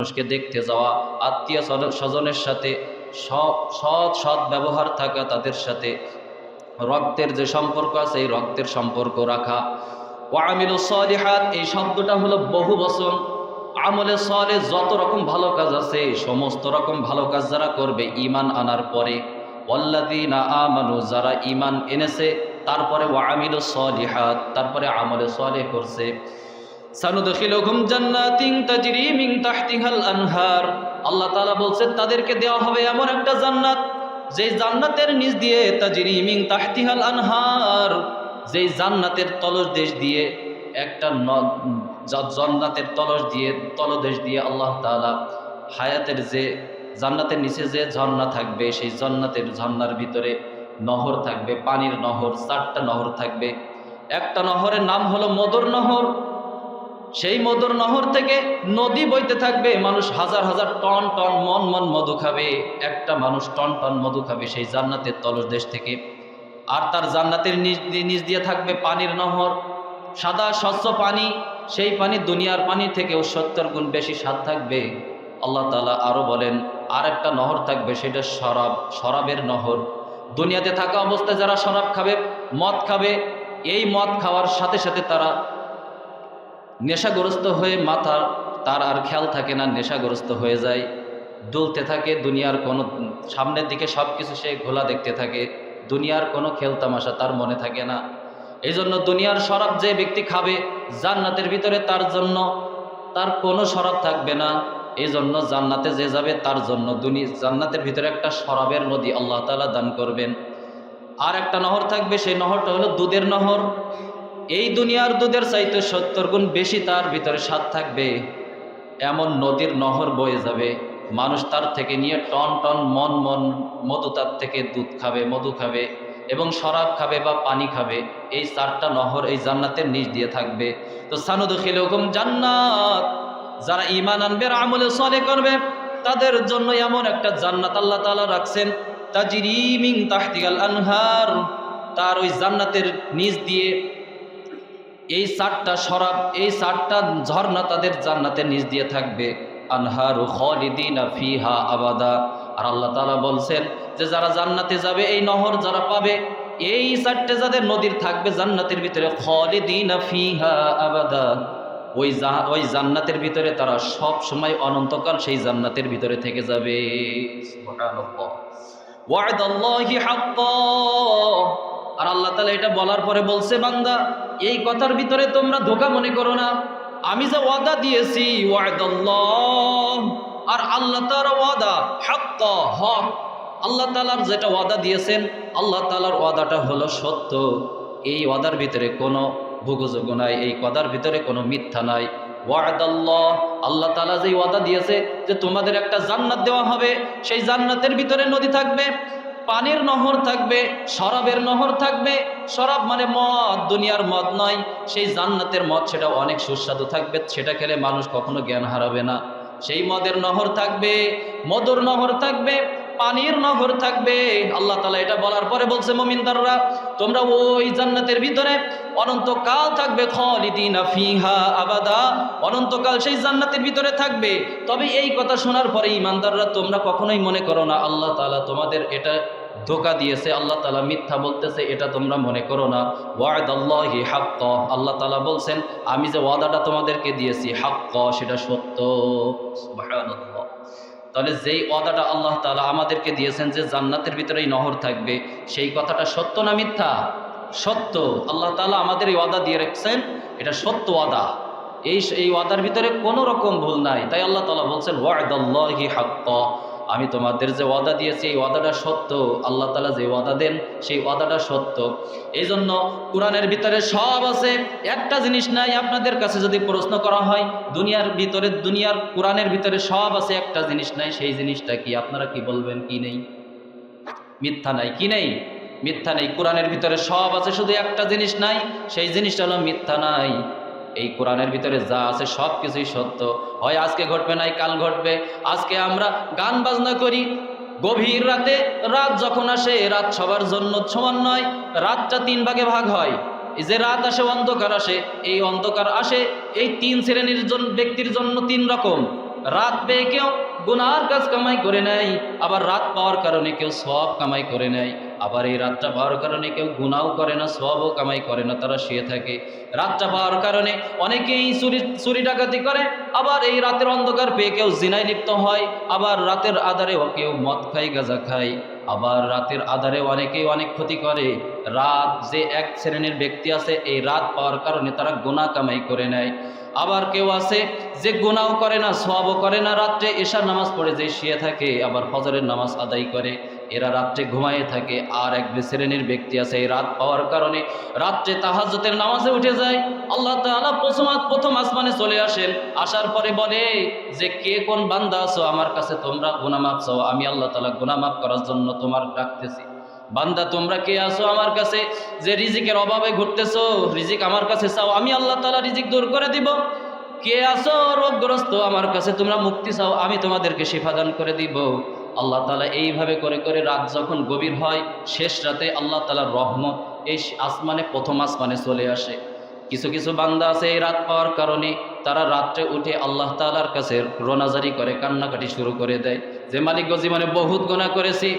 মানুষকে দেখতে যাওয়া, আত্মীয় স্বজনের সাথে সৎ ব্যবহার থাকা, তাদের সাথে রক্তের যে সম্পর্ক আছে এই রক্তের সম্পর্ক রাখা। ওয়া আমিলুস সালিহাত, এই শব্দটা হলো বহু বচন। আমলে সালে যত রকম ভালো কাজ আছে সমস্ত রকম ভালো কাজ যারা করবে ঈমান আনার পরে, ওয়াল্লাযীনা আমানু, যারা ঈমান এনেছে তারপরে ওয়া আমিলুস সালিহাত, তারপরে আমলে সালেহ করছে, সানুদখিলুহুম জান্নাতিন তাজরি মিন তাহতিহাল আনহার, আল্লাহ তাআলা বলছেন তাদেরকে দেওয়া হবে এমন একটা জান্নাত যেই জান্নাতের নিচ দিয়ে তাজরি মিন তাহতিহাল আনহার, যেই জান্নাতের তলদেশ দিয়ে একটা জান্নাতের তলদেশ দিয়ে আল্লাহ তাআলা হায়াতের যে জান্নাতের নিচে যে ঝর্ণা থাকবে সেই ঝর্ণার ভিতরে নহর থাকবে, পানির নহর, 4টা নহর থাকবে। একটা নহরের নাম হলো মধুর নহর। সেই মধুর নহর থেকে নদী বইতে থাকবে, মানুষ হাজার হাজার টন টন মন মন মধু খাবে, একটা মানুষ টন টন মধু খাবে সেই জান্নাতের তলদেশ থেকে। আর তার জান্নাতের নিচ দিয়ে থাকবে পানির নহর, সাদা স্বচ্ছ পানি। সেই পানি দুনিয়ার পানি থেকেও 70 গুণ বেশি স্বাদ থাকবে। আল্লাহ তাআলা আরো বলেন আর একটা নহর থাকবে, সেটা শরাবের নহর। দুনিয়াতে থাকা অবস্থায় যারা শরাব খাবে, মদ খাবে, এই মদ খাওয়ার সাথে সাথে তারা নেশাগ্রস্ত হয়ে তার আর খেয়াল থাকে না, নেশাগ্রস্ত হয়ে যায়, দুলতে থাকে দুনিয়ার কোনো, সামনের দিকে সব কিছু সে ঘোলা দেখতে থাকে, দুনিয়ার কোনো খেলতামাশা তার মনে থাকে না। এই জন্য দুনিয়ার শরাব যে ব্যক্তি খাবে জান্নাতের ভিতরে তার জন্য তার কোনো শরাব থাকবে না। এই জন্য জান্নাতে যে যাবে তার জন্য জান্নাতের ভিতরে একটা শরাবের নদী আল্লাহ তাআলা দান করবেন। আর একটা নহর থাকবে, সেই নহরটা হলো দুধের নহর। এই দুনিয়ার দুধের চাইতে 70 গুণ বেশি তার ভিতরে স্বাদ থাকবে। এমন নদীর নহর বয়ে যাবে, মানুষ তার থেকে নিয়ে টন টন মন মন মধু, তার থেকে দুধ খাবে, মধু খাবে এবং শরাব খাবে বা পানি খাবে। এই 4টা নহর এই জান্নাতের নিচ দিয়ে থাকবে। তো সানুদখিলুহুম জান্নাত, যারা ঈমান আনবে আর আমলে সালেহ করবে তাদের জন্য এমন একটা জান্নাত আল্লাহ তাআলা রাখছেন, তাজরি মিন তাহতিহাল আনহার, তার ওই জান্নাতের নিচ দিয়ে এই 4টা শরাব, এই 4টা ঝর্ণা তাদের জান্নাতের নিচ দিয়ে থাকবে। আনহারু খালিদিনা ফিহা আবাদা। আর আল্লাহ তাআলা বলছেন যে যারা জান্নাতে যাবে, এই নহর যারা পাবে, এই 4টে যাদের নদীর থাকবে জান্নাতের ভিতরে, খালিদিনা ফিহা আবাদা, ওই জান্নাতের ভিতরে তারা সব সময় অনন্তকাল সেই জান্নাতের ভিতরে থেকে যাবে। সুবহানাল্লাহ। ওয়া'দাল্লাহি হাক্কান। আর আল্লাহ তাআলা এটা বলার পরে বলছে, বান্দা এই কথার ভিতরে তোমরা ধোঁকা মনে করো না, আমি যে ওয়াদা দিয়েছি ওয়া'দাল্লাহ, আর আল্লাহ তাআলার ওয়াদা হাক্কা, হক। আল্লাহ তাআলার যেটা ওয়াদা দিয়েছেন, আল্লাহ তাআলার ওয়াদাটা হলো সত্য। এই ওয়াদার ভিতরে কোনো ভুগুযোগ নাই, এই ওয়াদার ভিতরে কোনো মিথ্যা নাই। ওয়া'দাল্লাহ, আল্লাহ তাআলা যে ওয়াদা দিয়েছে যে তোমাদের একটা জান্নাত দেওয়া হবে, সেই জান্নাতের ভিতরে নদী থাকবে, পানির নহর থাকবে, শরাবের নহর থাকবে। শরাব মানে মদ, দুনিয়ার মদ নয়, সেই জান্নাতের মদ, সেটা অনেক সুস্বাদু থাকবে, সেটা খেলে মানুষ কখনো জ্ঞান হারাবে না। সেই মদের নহর থাকবে, মধুর নহর থাকবে, পানির নহর থাকবে। আল্লাহ তাআলা এটা বলার পরে বলছে, মুমিনদাররা তোমরা ওই জান্নাতের ভিতরে অনন্তকাল থাকবে, খালিদিনা ফিহা আবাদা, অনন্তকাল সেই জান্নাতের ভিতরে থাকবে। তবে এই কথা শোনার পরে ঈমানদাররা তোমরা কখনোই মনে করো না আল্লাহ তাআলা তোমাদের এটা ধোঁকা দিয়েছে, আল্লাহ তাআলা মিথ্যা বলতেছে, এটা তোমরা মনে করো না। ওয়া'দাল্লাহি হাক্কা, আল্লাহ তাআলা বলছেন আমি যে ওয়াদাটা তোমাদেরকে দিয়েছি হাক্কা, সেটা সত্য। সুবহানাল্লাহ। তাহলে যেই ওয়াদাটা আল্লাহ তাআলা আমাদেরকে দিয়েছেন যে জান্নাতের ভিতরেই নহর থাকবে, সেই কথাটা সত্য না মিথ্যা? সত্য। আল্লাহ তাআলা আমাদের এই ওয়াদা দিয়ে রাখছেন, এটা সত্য ওয়াদা, এই ওয়াদার ভিতরে কোনো রকম ভুল নাই। তাই আল্লাহ তাআলা বলছেন ওয়া'দাল্লাহি হাক্কা, আমি তোমাদের যে ওয়াদা দিয়েছি এই ওয়াদাটা সত্য। আল্লাহ তাআলা যে ওয়াদা দেন সেই ওয়াদাটা সত্য। এই জন্য কোরআনের ভিতরে সব আছে, একটা জিনিস নাই। আপনাদের কাছে যদি প্রশ্ন করা হয় দুনিয়ার কোরআনের ভিতরে সব আছে, একটা জিনিস নাই, সেই জিনিসটা কি? আপনারা কি বলবেন? কি নেই? মিথ্যা নাই। কি নেই? মিথ্যা নেই। কোরআনের ভিতরে সব আছে, শুধু একটা জিনিস নাই, সেই জিনিসটা হলো মিথ্যা নাই। এই কোরআনের ভিতরে যা আছে সব কিছুই সত্য। হয় আজকে ঘটবে, নাই কাল ঘটবে। আজকে আমরা গান বাজনা করি, গভীর রাতে, রাত যখন আসে, রাত সবার জন্য সমান নয়, রাতটা 3 ভাগে ভাগ হয়। এই যে রাত আসে, অন্ধকার আসে, এই অন্ধকার আসে এই 3 শ্রেণীর ব্যক্তির জন্য 3 রকম। রাত পেয়ে কেউ গুনার কাজ কামাই করে নেয়, আবার রাত পাওয়ার কারণে কেউ সওয়াব কামাই করে নেয়, আবার এই রাতটা পাওয়ার কারণে কেউ গুনাও করে না, সওয়াবও কামাই করে না, তারা শুয়ে থাকে। রাতটা পাওয়ার কারণে অনেকেই চুরি ডাকাতি করে, আবার এই রাতের অন্ধকার পেয়ে কেউ জিনায় লিপ্ত হয়, আবার রাতের আধারেও কেউ মদ খায়, গাঁজা খায়, আবার রাতের আধারে অনেকেই অনেক ক্ষতি করে। রাত যে এক শ্রেণীর ব্যক্তি আছে, এই রাত পাওয়ার কারণে তারা গুনাহ কামাই করে নেয়। আবার কেউ আছে যে গুনাহও করে না, সওয়াবও করে না, রাত্রে এশার নামাজ পড়ে যে শুয়ে থাকে, আবার ফজরের নামাজ আদায় করে, এরা রাত্রে ঘুমায়ে থাকে। আর এক শ্রেণীর ব্যক্তি আছে, এই রাত পাওয়ার কারণে রাত্রে তাহাজ্জুদের নামাজে উঠে যায়। আল্লাহ তাআলা প্রথম আসমানে চলে আসেন, আসার পরে বলে যে কে কোন বান্দা আছো, আমার কাছে তোমরা গুনাহ মাফ চাও, আমি আল্লাহ তাআলা গুনাহ মাফ করার জন্য তোমার ডাকতেছি। বান্দা তোমরা কে আসো আমার কাছে, যে রিজিকের অভাবে ঘুরতেছো, রিজিক আমার কাছে চাও, আমি আল্লাহ তাআলা রিজিক দূর করে দিব। কে আসো রোগগ্রস্ত, আমার কাছে তোমরা মুক্তি চাও, আমি তোমাদেরকে শিফা দান করে দিব। আল্লাহ তাআলা এইভাবে করে করে রাত যখন গভীর হয়, শেষ রাতে আল্লাহ তাআলার রহমত এই প্রথম আসমানে চলে আসে। কিছু কিছু বান্দা আছে এই রাত পাওয়ার কারণে তারা রাত্রে উঠে আল্লাহ তাআলার কাছে রোনাজারি করে, কান্নাকাটি শুরু করে দেয় যে মালিক গো, জীবনে বহুত গুনাহ করেছি,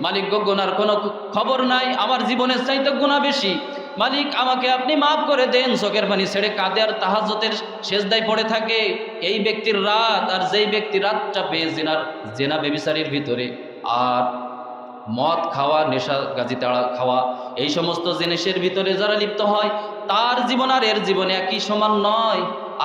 মালিক গো গুনার কোনো খবর নাই, আমার জীবনের চাইতে গুনাহ বেশি, মালিক আমাকে আপনি মাফ করে দেন। চোখের পানি ছেড়ে কাঁদে আর তাহাজ্জুদের সেজদায় পড়ে থাকে। এই ব্যক্তির রাত, আর যেই ব্যক্তি রাতটা পেয়ে জেনা বেবিচারির ভিতরে আর মদ খাওয়া, নেশা গাজি তাড়া খাওয়া, এই সমস্ত জিনিসের ভিতরে যারা লিপ্ত হয়, তার জীবন আর এর জীবনে একই সমান নয়।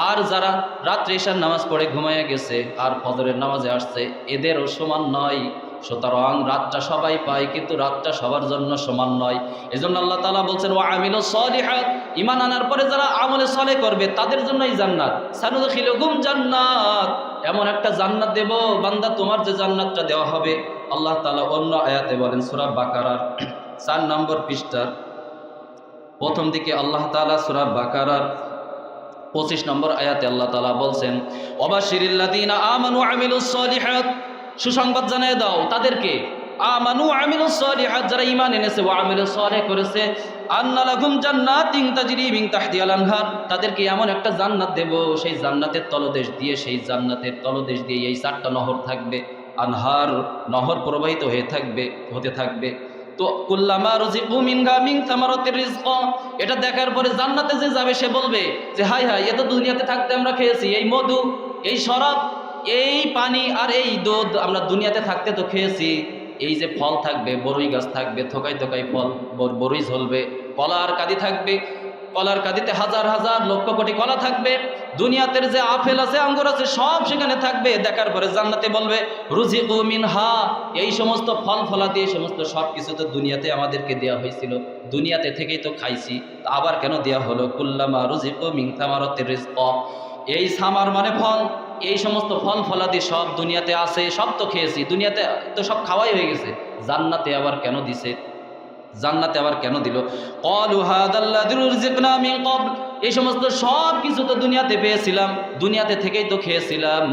আর যারা রাত্রে ঈশার নামাজ পড়ে ঘুমাইয়া গেছে আর ফজরের নামাজে আসছে, এদেরও সমান নয়। সুতরাং রাতটা সবাই পায়, কিন্তু রাতটা সবার জন্য সমান নয়। এজন্য আল্লাহ তাআলা বলছেন ওয়া আমিলুস সলিহাত, ঈমান আনার পরে যারা আমলে সলেহ করবে তাদের জন্যই জান্নাত। সানুদখিলুহুম জান্নাত, এমন একটা জান্নাত দেব বান্দা, তোমার যে জান্নাতটা দেওয়া হবে। আল্লাহ তাআলা অন্য আয়াতে বলেন, সূরা বাকারার 4 নম্বর পৃষ্ঠার প্রথম দিকে আল্লাহ তাআলা সূরা বাকারার 25 নম্বর আয়াতে আল্লাহ তাআলা বলছেন ওয়াবাশিরিল্লাযীনা আমানু ওয়া আমিলুস সলিহাত, সুসংবাদ জানিয়ে দাও তাদেরকে, আমানু ওয়া আমিলুস সলিহাত, যারা ঈমান এনেছে, ওয়া আমিলুস সলিহ করেছে, আন্না লাহুম জান্নাতিন তাজরি মিন তাহতিহাল আনহার, তাদেরকে এমন একটা জান্নাত দেব, সেই জান্নাতের তলদেশ দিয়ে এই 4টা নহর থাকবে, আনহার, নহর প্রবাহিত হতে থাকবে। তো কুল্লামা রুজিকু মিনহা মিন সামারাতির রিজক, এটা দেখার পরে জান্নাতে যে যাবে সে বলবে যে হায় হায়, এ তো দুনিয়াতে থাকতে আমরা খেয়েছি এই মধু, এই শরাব, এই পানি আর এই দুধ, আমরা দুনিয়াতে থাকতে তো খেয়েছি। এই যে ফল থাকবে, বরই গাছ থাকবে, থোকায় থোকায় ফল, বরই ঝলবে, কলার কাঁদি থাকবে, কলার কাঁদিতে হাজার হাজার লক্ষ কোটি কলা থাকবে, দুনিয়াতে যে আপেল আছে, আঙ্গুর আছে, সব সেখানে থাকবে। দেখার পরে জান্নাতে বলবে রুজিকু মিনহা, এই সমস্ত ফল ফলাদি, এই সমস্ত সব কিছু তো দুনিয়াতে আমাদেরকে দেওয়া হয়েছিল, দুনিয়াতে থেকেই তো খাইছি, আবার কেন দেওয়া হলো? কুল্লামা রুজিকু মিন সামারাতির রিজক, এই সামার মানে ফল, এই সমস্ত ফল ফলাদি সব দুনিয়াতে আছে, সব তো খেয়েছি, দুনিয়াতে তো সব খাওয়াই হয়ে গেছে, জান্নাতে আবার কেন দিছে? জান্নাতে আবার কেন দিল? ক্বালু হাযাল্লাযী রুযিকনা মিন ক্বাবল, এই সমস্ত সব কিছু তো দুনিয়াতে পেয়েছিলাম, দুনিয়াতে থেকেই তো খেয়েছিলাম,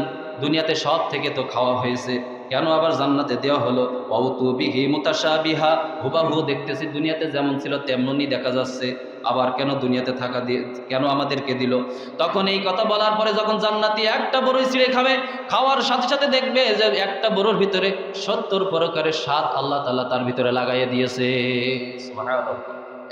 দুনিয়াতে সব থেকে তো খাওয়া হয়েছে, কেন আবার জান্নাতে দেওয়া হলো? ওয়াউতু বিহি মুতাশাবিহা, হুবাহু দেখতেছি দুনিয়াতে যেমন ছিল তেমনই দেখা যাচ্ছে, আবার কেন দুনিয়াতে থাকা দিয়ে কেন আমাদেরকে দিল? তখন এই কথা বলার পরে যখন জান্নাতি একটা বড়ই ছিঁড়ে খাবে, খাওয়ার সাথে সাথে দেখবে যে একটা বড়োর ভিতরে 70 প্রকারের স্বাদ আল্লাহ তাআলা তার ভিতরে লাগাইয়া দিয়েছে। সুবহানাল্লাহ,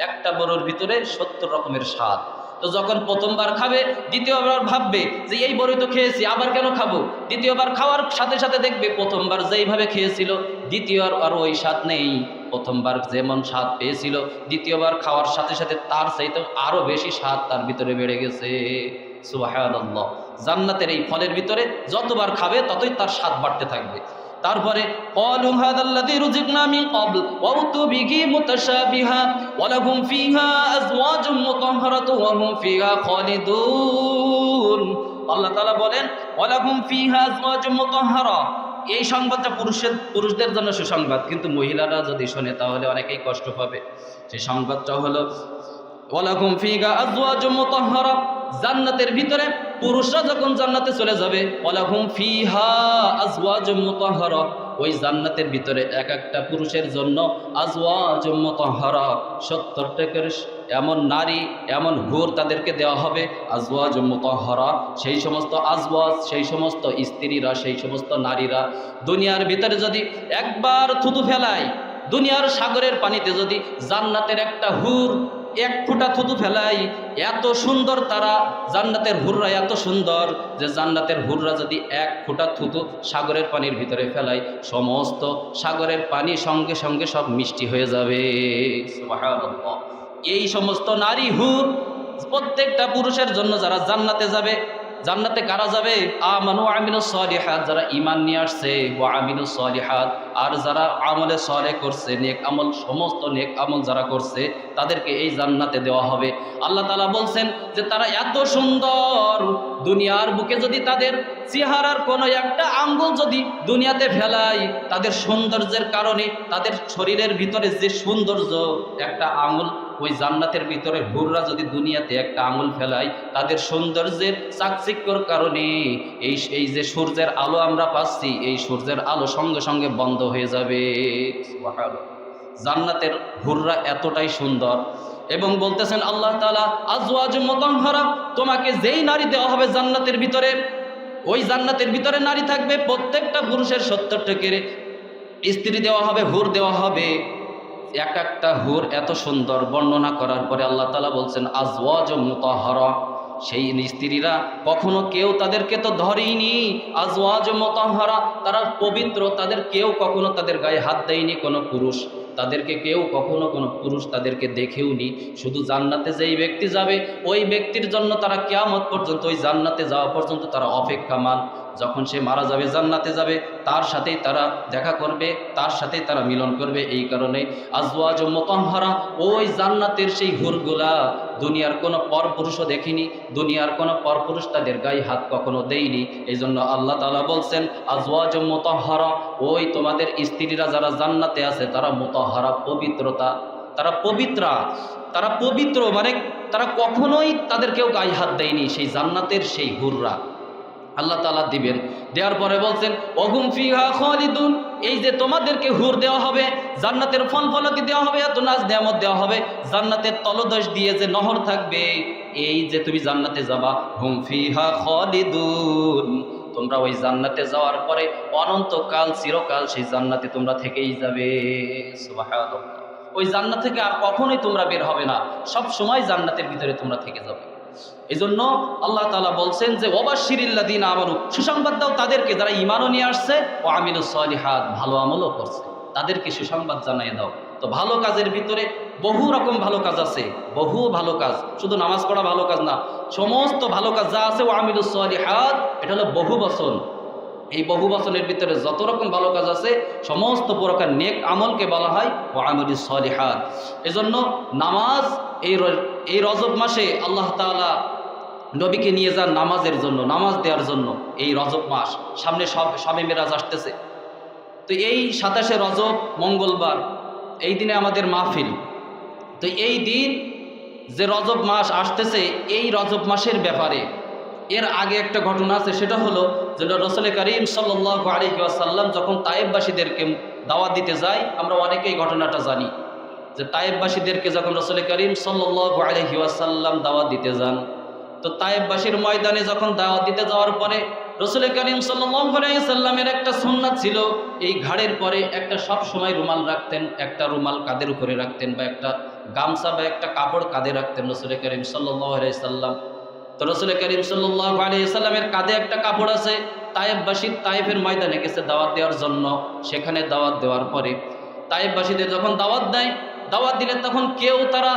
একটা বড়োর ভিতরে 70 রকমের স্বাদ। তো যখন প্রথমবার খাবে, দ্বিতীয়বার ভাববে যে এই বড়ই তো খেয়েছি, আবার কেন খাবো? দ্বিতীয়বার খাওয়ার সাথে সাথে দেখবে প্রথমবার যেইভাবে খেয়েছিল, দ্বিতীয়বার আর ওই স্বাদ নেই, প্রথমবার যেমন স্বাদ পেয়েছিল, দ্বিতীয়বার খাওয়ার সাথে সাথে তার চাইতে আরো বেশি স্বাদ তার ভিতরে বেড়ে গেছে। সুবহানাল্লাহ, জান্নাতের এই ফলের ভিতরে যতবার খাবে ততই তার স্বাদ বাড়তে থাকবে। তারপরে ক্বালু হাযাল্লাযী রুযিকনা মিন ক্বাবল ওয়াউতু বিহি মুতাশাবিহা ওয়া লাহুম ফিহা আজওয়াজুম মুতাহহারাতুন ওয়া হুম ফিহা খালিদুন। আল্লাহ তাআলা বলেন ওয়া লাহুম ফিহা আজওয়াজুম মুতাহহারা, এই সংবাদটা পুরুষদের জন্য সুসংবাদ, কিন্তু মহিলারা যদি শোনে তাহলে অনেকেই কষ্ট পাবে। সেই সংবাদটা হলো ওয়া লাহুম ফিহা আজওয়াজুম মুতাহহারা, জান্নাতের ভিতরে পুরুষরা যখন জান্নাতে চলে যাবে ওয়ালাহুম ফিহা আজওয়াজুম মুতাহহারা, ওই জান্নাতের ভিতরে এক একটা পুরুষের জন্য আজওয়াজুম মুতাহহারা 70টা করে এমন নারী, এমন হুর তাদেরকে দেওয়া হবে। আজওয়াজুম মুতাহহারা, সেই সমস্ত আজওয়াজ, সেই সমস্ত স্ত্রীরা, সেই সমস্ত নারীরা দুনিয়ার ভিতরে যদি একবার থুতু ফেলায়, দুনিয়ার সাগরের পানিতে যদি জান্নাতের একটা হুর এক ফোঁটা থুতু ফেলাই, এত সুন্দর তারা, জান্নাতের হুররা এত সুন্দর যে জান্নাতের হুররা যদি এক ফোঁটা থুতু সাগরের পানির ভিতরে ফেলাই, সমস্ত সাগরের পানি সঙ্গে সঙ্গে সব মিষ্টি হয়ে যাবে। সুবহানাল্লাহ। এই সমস্ত নারী হুর প্রত্যেকটা পুরুষের জন্য যারা জান্নাতে যাবে। জান্নাতে কারা যাবে? আমানু আমিলুস সলিহাত, যারা ঈমান নিয়ে আসছে, ওয়া আমিলুস সলিহাত, আর যারা আমলে সলেহ করছে, নেক আমল, সমস্ত নেক আমল যারা করছে তাদেরকে এই জান্নাতে দেওয়া হবে। আল্লাহ তাআলা বলছেন যে তারা এত সুন্দর, দুনিয়ার বুকে যদি তাদের চেহারার কোনো একটা আঙ্গুল যদি দুনিয়াতে ফেলাই, তাদের সৌন্দর্যের কারণে, তাদের শরীরের ভিতরে যে সৌন্দর্য, একটা আঙ্গুল ওই জান্নাতের ভিতরে হুররা যদি দুনিয়াতে একটা আঙুল ফেলায়, তাদের সৌন্দর্যের চাকচিক্যর কারণে এই যে সূর্যের আলো আমরা পাচ্ছি, এই সূর্যের আলো সঙ্গে সঙ্গে বন্ধ হয়ে যাবে। জান্নাতের হুররা এতটাই সুন্দর। এবং বলতেছেন আল্লাহ তাআলা, আজওয়াজুম মুতাহহারা, তোমাকে যেই নারী দেওয়া হবে জান্নাতের ভিতরে, ওই জান্নাতের ভিতরে নারী থাকবে, প্রত্যেকটা পুরুষের 70টা করে স্ত্রী দেওয়া হবে, হুর দেওয়া হবে। এক একটা হুর এত সুন্দর বর্ণনা করার পরে আল্লাহ তাআলা বলছেন আজওয়াজুম মুতাহহারা, সেই স্ত্রীরা কখনো কেউ তাদেরকে তো ধরেইনি। আজওয়াজুম মুতাহহারা, তারা পবিত্র, তাদের কেউ কখনো তাদের গায়ে হাত দেয়নি কোনো পুরুষ, তাদেরকে কেউ কখনো কোনো পুরুষ তাদেরকে দেখেওনি। শুধু জান্নাতে যেই ব্যক্তি যাবে, ওই ব্যক্তির জন্য তারা কিয়ামত পর্যন্ত, ওই জান্নাতে যাওয়া পর্যন্ত তারা অপেক্ষামান। যখন সে মারা যাবে, জান্নাতে যাবে, তার সাথেই তারা দেখা করবে, তার সাথেই তারা মিলন করবে। এই কারণে আজওয়াজুম মুতাহহারা, ওই জান্নাতের সেই হুরগুলা দুনিয়ার কোনো পরপুরুষও দেখিনি, দুনিয়ার কোনো পরপুরুষ তাদের গায়ে হাত কখনো দেয়নি। এই জন্য আল্লাহ তাআলা বলছেন আজওয়াজুম মুতাহহারা, ওই তোমাদের স্ত্রীরা যারা জান্নাতে আছে তারা মুতাহহারা, পবিত্রতা, তারা পবিত্রা, তারা পবিত্র, মানে তারা কখনোই তাদের কেউ গায়ে হাত দেয়নি। সেই জান্নাতের সেই হুররা আল্লাহ তাআলা দিবেন। দেওয়ার পরে বলছেন ওহুম ফিহা খালিদুন, এই যে তোমাদেরকে হুর দেওয়া হবে, জান্নাতের ফল ফলকে দেওয়া হবে, এত নাজ নেয়ামত দেওয়া হবে, জান্নাতের তলদেশ দিয়ে যে নহর থাকবে, এই যে তুমি জান্নাতে যাবা, হুম ফিহা খালিদুন, তোমরা ওই জান্নাতে যাওয়ার পরে অনন্তকাল, চিরকাল সেই জান্নাতে তোমরা থেকেই যাবে। সুবহানাল্লাহ। ওই জান্নাত থেকে আর কখনোই তোমরা বের হবে না, সব সময় জান্নাতের ভিতরে তোমরা থেকে যাবে। এই জন্য আল্লাহ তাআলা বলছেন যে ওয়াবাশশিরিল্লাযীনা আমানু, সুসংবাদ দাও তাদেরকে যারা ঈমানও নিয়ে আসছে, ও আমিলুস সলিহাত, ভালো আমলও করছে, তাদেরকে সুসংবাদ জানিয়ে দাও। তো ভালো কাজের ভিতরে বহু রকম ভালো কাজ আছে, বহু ভালো কাজ, শুধু নামাজ পড়া ভালো কাজ না, সমস্ত ভালো কাজ যা আছে ও আমিলুস সলিহাত, এটা হলো বহু বচন। এই বহু বচনের ভিতরে যত রকম ভালো কাজ আছে, সমস্ত প্রকার নেক আমলকে বলা হয় ও আমিলুস সলিহাত। এজন্য নামাজ, এই রজব মাসে আল্লাহ তাআলা নবীকে নিয়ে যান নামাজের জন্য, নামাজ দেওয়ার জন্য। এই রজব মাস সামনে শবে মেরাজ আসতেছে, তো এই 27শে রজব মঙ্গলবার, এই দিনে আমাদের মাহফিল। তো এই দিন যে রজব মাস আসতেছে, এই রজব মাসের ব্যাপারে এর আগে একটা ঘটনা আছে, সেটা হলো যে রাসূল করিম সাল্লাল্লাহু আলাইহি ওয়াসাল্লাম যখন তায়েফবাসীদেরকে দাওয়াত দিতে যায়, আমরা অনেকেই ঘটনাটা জানি যে তায়েফবাসীদেরকে যখন রাসূল করিম সাল্লাল্লাহু আলাইহি ওয়াসাল্লাম দাওয়াত দিতে যান, তো তায়েফবাসীর ময়দানে যখন দাওয়াত দিতে যাওয়ার পরে রাসূল করিম সাল্লাল্লাহু আলাইহি ওয়াসাল্লামের একটা সুন্নাত ছিল, এই ঘাড়ের পরে একটা সব সময় রুমাল রাখতেন, একটা রুমাল কাঁধের উপরে রাখতেন, বা একটা গামছা বা একটা কাপড় কাঁধে রাখতেন রাসূল করিম সাল্লাল্লাহু আলাইহি ওয়াসাল্লাম। তো রাসূল করিম সাল্লাল্লাহু আলাইহি ওয়াসাল্লামের কাঁধে একটা কাপড় আছে। তায়েফবাসী তায়েফের ময়দানে গেছে দাওয়াত দেওয়ার জন্য। সেখানে দাওয়াত দেওয়ার পরে তায়েফবাসীদের যখন দাওয়াত দেয়, দাওয়াত দিলে তখন কেউ তারা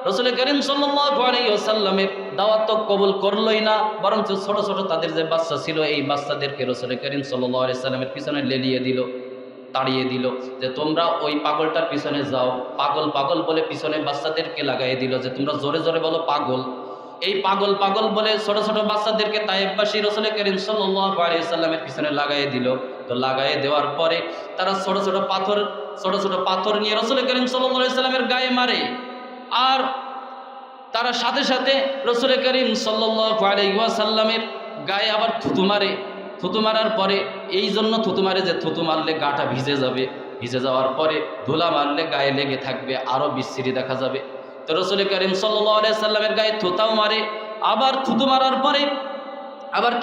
রাসূল করিম সাল্লাল্লাহু আলাইহি ওয়াসাল্লামের দাওয়াত তো কবুল করলই না, বরং ছোট ছোট তাদের যে বাচ্চা ছিল, এই বাচ্চাদেরকে রাসূল করিম সাল্লাল্লাহু আলাইহি ওয়াসাল্লামের পিছনে লেলিয়ে দিল, তাড়িয়ে দিল যে তোমরা ওই পাগলটার পিছনে যাও। পাগল পাগল বলে পিছনে বাচ্চাদেরকে লাগাইয়ে দিল যে তোমরা জোরে জোরে বলো পাগল। এই পাগল পাগল বলে ছোট ছোট বাচ্চাদেরকে তায়েফবাসী রাসূল করিম সাল্লাল্লাহু আলাইহি ওয়াসাল্লামের পিছনে লাগাইয়ে দিল। তো লাগাইয়ে দেওয়ার পরে তারা ছোট ছোট পাথর নিয়ে রাসূল করিম সাল্লাল্লাহু আলাইহি ওয়াসাল্লামের গায়ে মারে। আর তারা সাথে সাথে রসুল করিম সাল্লাল্লাহু আলাইহি ওয়াসাল্লামের গায়ে আবার থুতু মারে। থুতু মারার পরে এই জন্য থুতু মারে যে থুতু মারলে গাটা ভিজে যাবে, ভিজে যাওয়ার পরে ধুলা মারলে গায়ে লেগে থাকবে, আরও বিশ্রী দেখা যাবে। তো রসুল করিম সাল্লাল্লাহু আলাইহি ওয়াসাল্লামের গায়ে থুতাও মারে। আবার থুতু মারার পরে আবার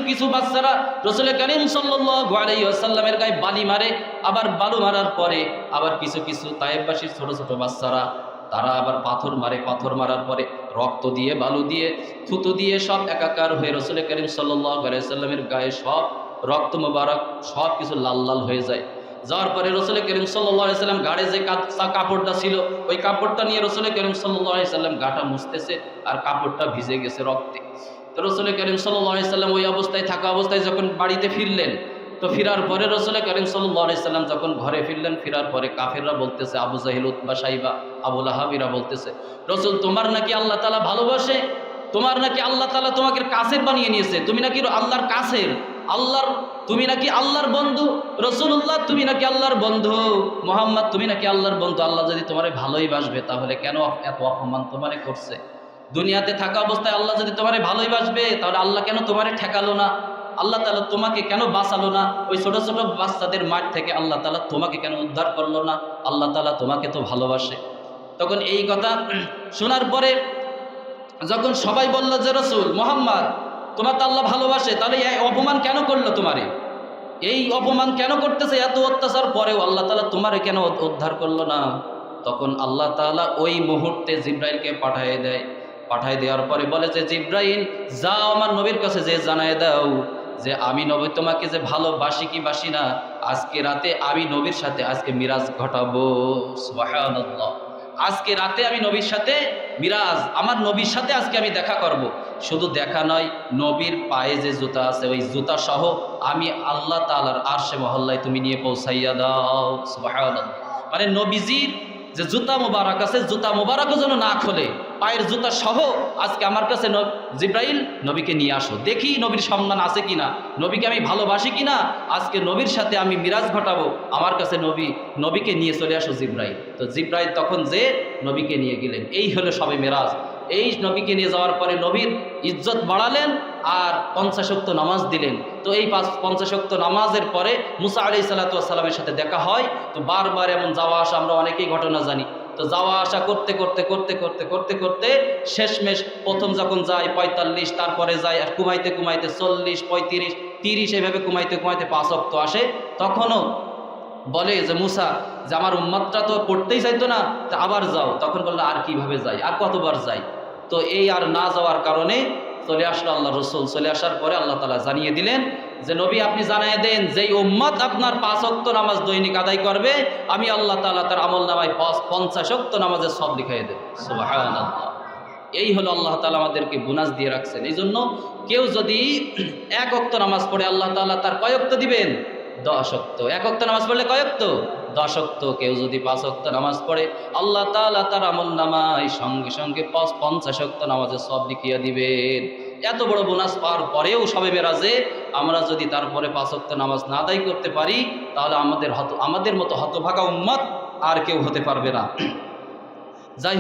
কিছু বাচ্চারা রসুল করিম সাল্লাল্লাহু আলাইহি ওয়াসাল্লামের গায়ে বালি মারে। আবার বালু মারার পরে আবার কিছু তায়েফবাসীর ছোট ছোট বাচ্চারা তারা আবার পাথর মারে। পাথর মারার পরে রক্ত দিয়ে, বালু দিয়ে, থুতু দিয়ে সব একাকার হয়ে রসুল করিম সাল্লাল্লাহু আলাইহি ওয়াসাল্লামের গায়ে সব রক্ত মোবারক সব কিছু লাল লাল হয়ে যায়। যাওয়ার পরে রসুল করিম সাল্লাল্লাহু আলাইহি ওয়াসাল্লাম গাড়ে যে কাপড়টা ছিল ওই কাপড়টা নিয়ে রসুল করিম সাল্লাল্লাহু আলাইহি ওয়াসাল্লাম গাটা মুছতেছে, আর কাপড়টা ভিজে গেছে রক্তে। তো রসুল করিম সাল্লাল্লাহু আলাইহি ওয়াসাল্লাম ওই অবস্থায় থাকা অবস্থায় যখন বাড়িতে ফিরলেন, তো ফিরার পরে রসুল করিম সাল্লাল্লাহু আলাইহি ওয়াসাল্লাম যখন ঘরে ফিরলেন, ফিরার পরে কাফেররা বলতেছে, আবু জাহিল, উতবা, সাইবা, আবু লাহাবিরা বলতেছে, রসুল তোমার নাকি আল্লাহ তাআলা ভালোবাসে, তোমার নাকি আল্লাহ তাআলা তোমাকে কাছের বানিয়ে নিয়েছে, তুমি নাকি আল্লাহর কাছের, আল্লাহর, তুমি নাকি আল্লাহর বন্ধু, রসুল্লাহ তুমি নাকি আল্লাহর বন্ধু, মোহাম্মদ তুমি নাকি আল্লাহর বন্ধু। আল্লাহ যদি তোমারে ভালোই বাসবে তাহলে কেন এত অপমান তোমারে করছে? দুনিয়াতে থাকা অবস্থায় আল্লাহ যদি তোমারে ভালোই বাসবে তাহলে আল্লাহ কেন তোমারে ঠেকালো না? আল্লাহ তাআলা তোমাকে কেন বাঁচালো না? ওই ছোট ছোট বাচ্চাদের মাঠ থেকে আল্লাহ তাআলা তোমাকে কেন উদ্ধার করলো না? আল্লাহ তাআলা তোমাকে তো ভালোবাসে। তখন এই কথা শোনার পরে যখন সবাই বলল যে রসুল মোহাম্মদ তোমার তো আল্লাহ ভালোবাসে, তাহলে এই অপমান কেন করলো? তোমারে এই অপমান কেন করতেছে? এত অত্যাচার পরেও আল্লাহ তাআলা তোমারে কেন উদ্ধার করলো না? তখন আল্লাহ তাআলা ওই মুহূর্তে জিব্রাইলকে পাঠায় দেওয়ার পরে বলে যে, জিব্রাইল যাও আমার নবীর কাছে যে জানায় দাও যে আমি নবী তোমাকে যে ভালোবাসি কি বাসি না, আজকে রাতে আমি নবীর সাথে আজকে মিরাজ ঘটাবো। সুবহানাল্লাহ, আজকে রাতে আমি নবীর সাথে মিরাজ, আমার নবীর সাথে আজকে আমি দেখা করব। শুধু দেখা নয়, নবীর পায়ে যে জুতা আছে ওই জুতা সহ আমি আল্লাহ তাআলার আরশে মহল্লায় তুমি নিয়ে পৌঁছাইয়া দাও। সুবহানাল্লাহ, মানে নবীজির যে জুতা মোবারক আছে, জুতা মোবারকও যেন না খোলে, পায়ের জুতা সহ আজকে আমার কাছে জিব্রাইল নবীকে নিয়ে আসো, দেখি নবীর সম্মান আছে কিনা, নবীকে আমি ভালোবাসি কিনা, আজকে নবীর সাথে আমি মিরাজ ঘটাবো, আমার কাছে নবীকে নিয়ে চলে আসো জিব্রাইল। তো জিব্রাইল তখন যে নবীকে নিয়ে গেলেন। এই হলো সবে মেরাজ। এই নবীকে নিয়ে যাওয়ার পরে নবীর ইজ্জত বাড়ালেন আর 50 ওয়াক্ত নামাজ দিলেন। তো এই 50 ওয়াক্ত নামাজের পরে মুসা আলাইহিস সালাতু ওয়াস সালামের সাথে দেখা হয়। তো বারবার এমন যাওয়া আসা, আমরা অনেকেই ঘটনা জানি। তো যাওয়া আসা করতে করতে শেষমেশ প্রথম যখন যায় 45, তারপরে যায় আর কমাইতে 40, 35, 30, এভাবে কমাইতে 5 ওয়াক্ত আসে। তখনও বলে যে মুসা যে আমার উম্মতটা তো পড়তেই চাইতো না, তা আবার যাও। তখন বললো আর কিভাবে যাই, আর কতবার যাই? তো এই আর না যাওয়ার কারণে চলে আসলো আল্লাহ রসুল। চলে আসার পরে আল্লাহ তাআলা জানিয়ে দিলেন যে নবী আপনি জানিয়ে দেন যেই উম্মত আপনার 5 ওয়াক্ত নামাজ দৈনিক আদায় করবে, আমি আল্লাহ তাআলা তার আমল নামায় 50 ওয়াক্ত নামাজের সব লিখিয়ে দেব। সুবহানাল্লাহ, এই হলো আল্লাহ তাআলা আমাদেরকে বোনাস দিয়ে রাখছেন। এই জন্য কেউ যদি 1 ওয়াক্ত নামাজ পড়ে আল্লাহ তাআলা তার কয় ওয়াক্ত দিবেন? 10 ওয়াক্ত। 1 ওয়াক্ত নামাজ পড়লে কয় ওয়াক্ত? 10 ওয়াক্ত। কেউ যদি 5 ওয়াক্ত নামাজ পড়ে আল্লাহ তাআলা তার আমল নামায় সঙ্গে সঙ্গে 50 ওয়াক্ত নামাজের সব লিখিয়ে দিবেন। এত বড় বোনাস পাওয়ার পরেও সবে মেরাজে আমরা যদি তারপরে 5 ওয়াক্ত নামাজ না আদায় করতে পারি তাহলে আমাদের মতো হতভাগা উম্মত আর কেউ হতে পারবে না।